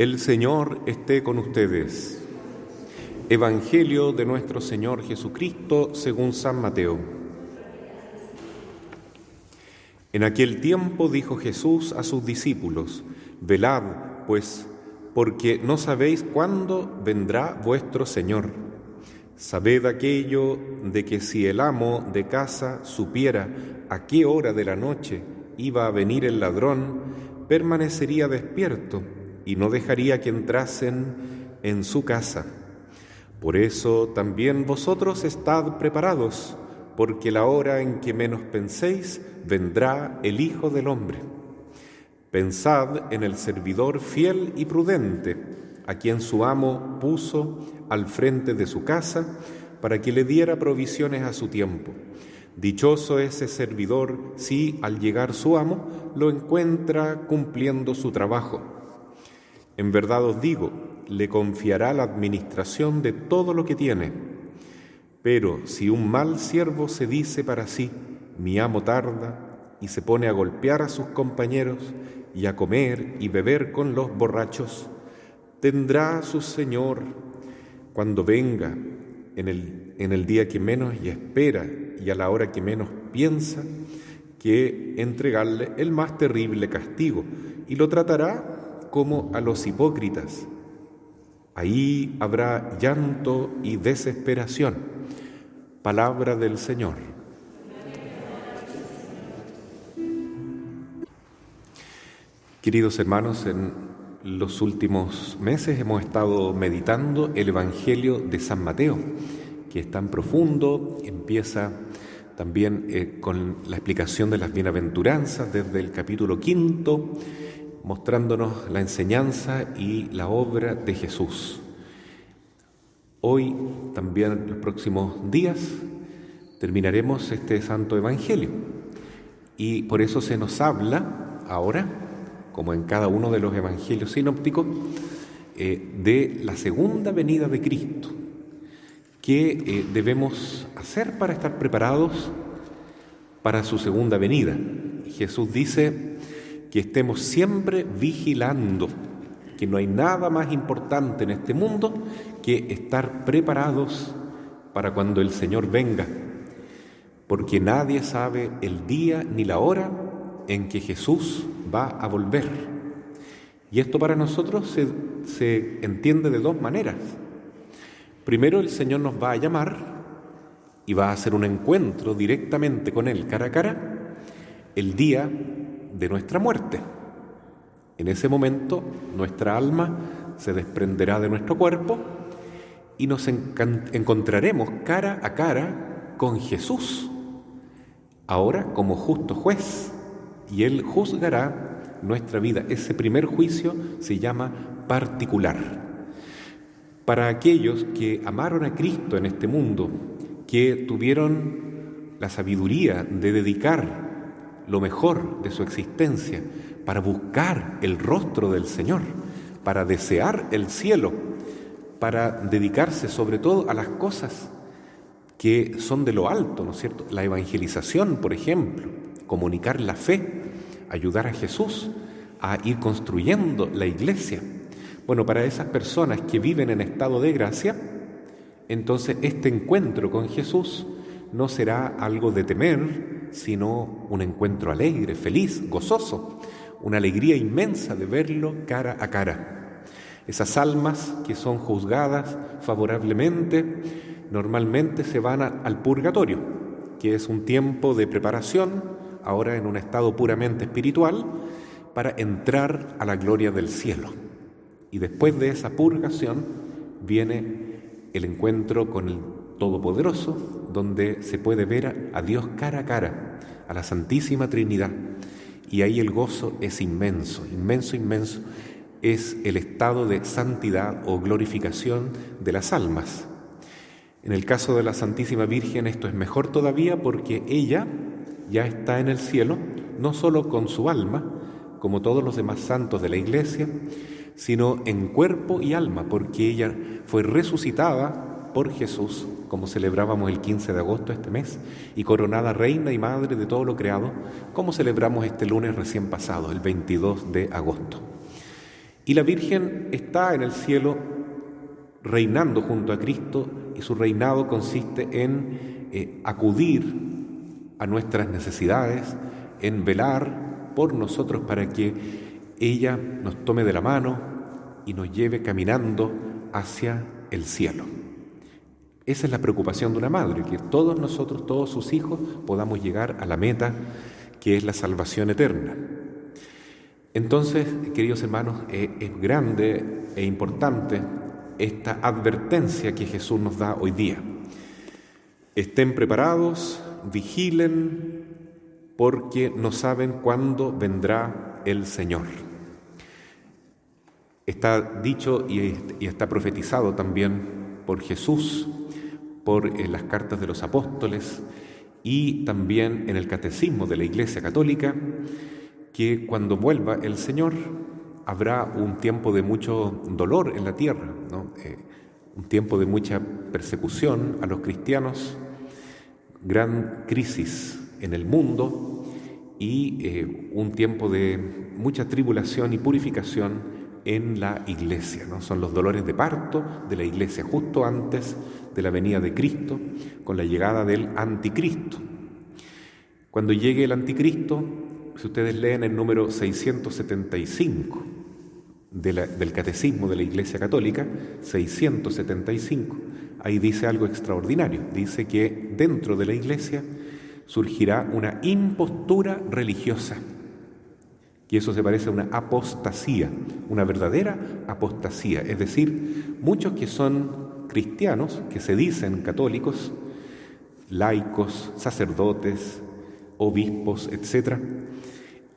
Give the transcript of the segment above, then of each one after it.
El Señor esté con ustedes. Evangelio de nuestro Señor Jesucristo según San Mateo. En aquel tiempo dijo Jesús a sus discípulos: Velad, pues, porque no sabéis cuándo vendrá vuestro Señor. Sabed aquello de que si el amo de casa supiera a qué hora de la noche iba a venir el ladrón, permanecería despierto y no dejaría que entrasen en su casa. Por eso también vosotros estad preparados, porque la hora en que menos penséis vendrá el Hijo del Hombre. Pensad en el servidor fiel y prudente, a quien su amo puso al frente de su casa para que le diera provisiones a su tiempo. Dichoso ese servidor si al llegar su amo lo encuentra cumpliendo su trabajo. En verdad os digo, le confiará la administración de todo lo que tiene. Pero si un mal siervo se dice para sí: mi amo tarda, y se pone a golpear a sus compañeros y a comer y beber con los borrachos, tendrá su Señor, cuando venga, en el día que menos espera y a la hora que menos piensa, que entregarle el más terrible castigo, y lo tratará como a los hipócritas. Ahí habrá llanto y desesperación. Palabra del Señor. Queridos hermanos, en los últimos meses hemos estado meditando el Evangelio de San Mateo, que es tan profundo. Empieza también con la explicación de las bienaventuranzas desde el capítulo 5, mostrándonos la enseñanza y la obra de Jesús. Hoy, también en los próximos días, terminaremos este Santo Evangelio, y por eso se nos habla ahora, como en cada uno de los evangelios sinópticos, de la segunda venida de Cristo. ¿Qué debemos hacer para estar preparados para su segunda venida? Jesús dice que estemos siempre vigilando, que no hay nada más importante en este mundo que estar preparados para cuando el Señor venga, porque nadie sabe el día ni la hora en que Jesús va a volver. Y esto para nosotros se entiende de dos maneras. Primero, el Señor nos va a llamar y va a hacer un encuentro directamente con Él, cara a cara, el día de nuestra muerte. En ese momento, nuestra alma se desprenderá de nuestro cuerpo y nos encontraremos cara a cara con Jesús, ahora como justo juez, y Él juzgará nuestra vida. Ese primer juicio se llama particular. Para aquellos que amaron a Cristo en este mundo, que tuvieron la sabiduría de dedicar lo mejor de su existencia para buscar el rostro del Señor, para desear el cielo, para dedicarse sobre todo a las cosas que son de lo alto, ¿no es cierto? La evangelización, por ejemplo, comunicar la fe, ayudar a Jesús a ir construyendo la iglesia. Bueno, para esas personas que viven en estado de gracia, entonces este encuentro con Jesús no será algo de temer, sino un encuentro alegre, feliz, gozoso, una alegría inmensa de verlo cara a cara. Esas almas que son juzgadas favorablemente normalmente se van al purgatorio, que es un tiempo de preparación, ahora en un estado puramente espiritual, para entrar a la gloria del cielo. Y después de esa purgación viene el encuentro con el Todopoderoso, donde se puede ver a Dios cara a cara, a la Santísima Trinidad. Y ahí el gozo es inmenso, inmenso, inmenso. Es el estado de santidad o glorificación de las almas. En el caso de la Santísima Virgen esto es mejor todavía, porque ella ya está en el cielo, no solo con su alma, como todos los demás santos de la Iglesia, sino en cuerpo y alma, porque ella fue resucitada por Jesús, como celebrábamos el 15 de agosto este mes, y coronada reina y madre de todo lo creado, como celebramos este lunes recién pasado, el 22 de agosto. Y la Virgen está en el cielo reinando junto a Cristo, y su reinado consiste en acudir a nuestras necesidades, en velar por nosotros para que ella nos tome de la mano y nos lleve caminando hacia el cielo. Esa es la preocupación de una madre, que todos nosotros, todos sus hijos, podamos llegar a la meta que es la salvación eterna. Entonces, queridos hermanos, es grande e importante esta advertencia que Jesús nos da hoy día. Estén preparados, vigilen, porque no saben cuándo vendrá el Señor. Está dicho y está profetizado también por Jesús, por las cartas de los apóstoles y también en el catecismo de la Iglesia Católica, que cuando vuelva el Señor habrá un tiempo de mucho dolor en la tierra, ¿no? Un tiempo de mucha persecución a los cristianos, gran crisis en el mundo y un tiempo de mucha tribulación y purificación en la Iglesia, ¿no? Son los dolores de parto de la Iglesia justo antes de la venida de Cristo, con la llegada del Anticristo. Cuando llegue el Anticristo, si ustedes leen el número 675 del Catecismo de la Iglesia Católica, 675, ahí dice algo extraordinario. Dice que dentro de la Iglesia surgirá una impostura religiosa, y eso se parece a una apostasía, una verdadera apostasía. Es decir, muchos que son cristianos, que se dicen católicos, laicos, sacerdotes, obispos, etc.,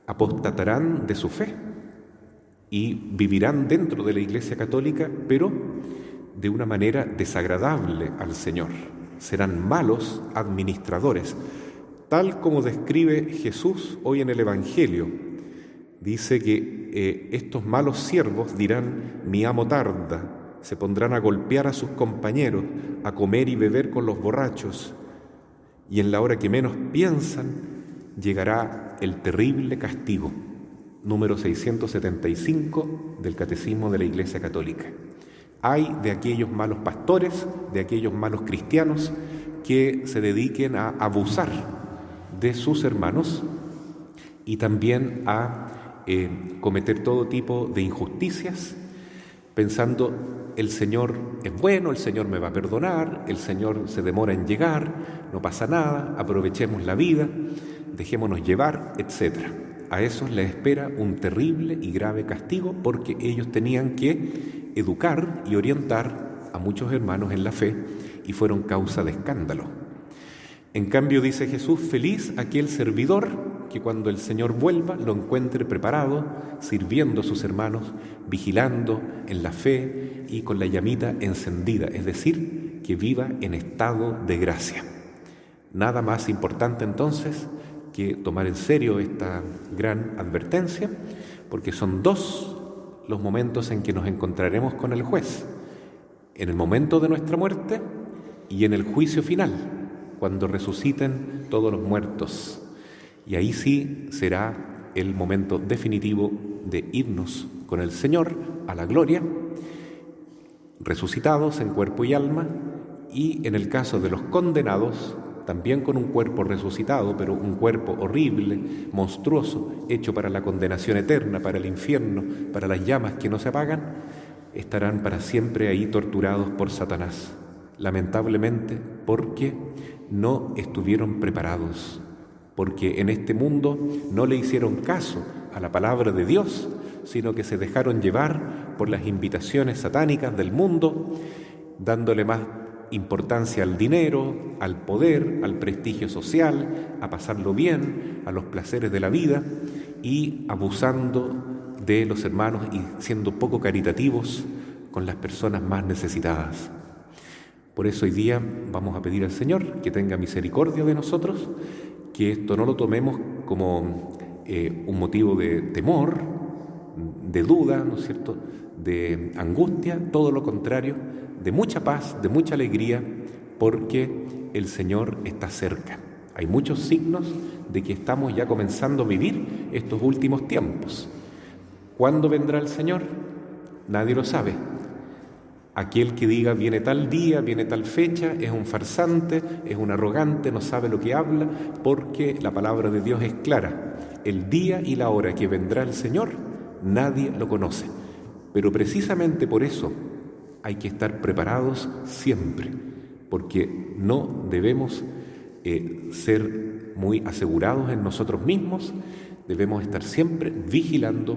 apostatarán de su fe y vivirán dentro de la Iglesia Católica, pero de una manera desagradable al Señor. Serán malos administradores, tal como describe Jesús hoy en el Evangelio. Dice que estos malos siervos dirán: mi amo tarda, se pondrán a golpear a sus compañeros, a comer y beber con los borrachos, y en la hora que menos piensan llegará el terrible castigo. Número 675 del Catecismo de la Iglesia Católica. Hay de aquellos malos pastores, de aquellos malos cristianos que se dediquen a abusar de sus hermanos y también a cometer todo tipo de injusticias, pensando: el Señor es bueno, el Señor me va a perdonar, el Señor se demora en llegar, no pasa nada, aprovechemos la vida, dejémonos llevar, etc. A esos les espera un terrible y grave castigo, porque ellos tenían que educar y orientar a muchos hermanos en la fe y fueron causa de escándalo. En cambio, dice Jesús: feliz aquel servidor que cuando el Señor vuelva lo encuentre preparado, sirviendo a sus hermanos, vigilando en la fe y con la llamita encendida, es decir, que viva en estado de gracia. Nada más importante entonces que tomar en serio esta gran advertencia, porque son dos los momentos en que nos encontraremos con el juez: en el momento de nuestra muerte y en el juicio final, cuando resuciten todos los muertos. Y ahí sí será el momento definitivo de irnos con el Señor a la gloria, resucitados en cuerpo y alma, y en el caso de los condenados, también con un cuerpo resucitado, pero un cuerpo horrible, monstruoso, hecho para la condenación eterna, para el infierno, para las llamas que no se apagan, estarán para siempre ahí torturados por Satanás, lamentablemente porque no estuvieron preparados, porque en este mundo no le hicieron caso a la palabra de Dios, sino que se dejaron llevar por las invitaciones satánicas del mundo, dándole más importancia al dinero, al poder, al prestigio social, a pasarlo bien, a los placeres de la vida, y abusando de los hermanos y siendo poco caritativos con las personas más necesitadas. Por eso hoy día vamos a pedir al Señor que tenga misericordia de nosotros, que esto no lo tomemos como un motivo de temor, de duda, ¿no es cierto?, de angustia, todo lo contrario, de mucha paz, de mucha alegría, porque el Señor está cerca. Hay muchos signos de que estamos ya comenzando a vivir estos últimos tiempos. ¿Cuándo vendrá el Señor? Nadie lo sabe. Aquel que diga viene tal día, viene tal fecha, es un farsante, es un arrogante, no sabe lo que habla, porque la palabra de Dios es clara. El día y la hora que vendrá el Señor, nadie lo conoce. Pero precisamente por eso hay que estar preparados siempre, porque no debemos ser muy asegurados en nosotros mismos, debemos estar siempre vigilando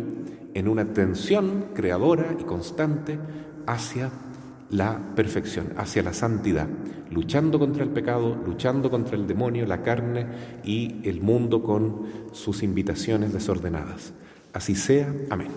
en una tensión creadora y constante hacia la perfección, hacia la santidad, luchando contra el pecado, luchando contra el demonio, la carne y el mundo con sus invitaciones desordenadas. Así sea. Amén.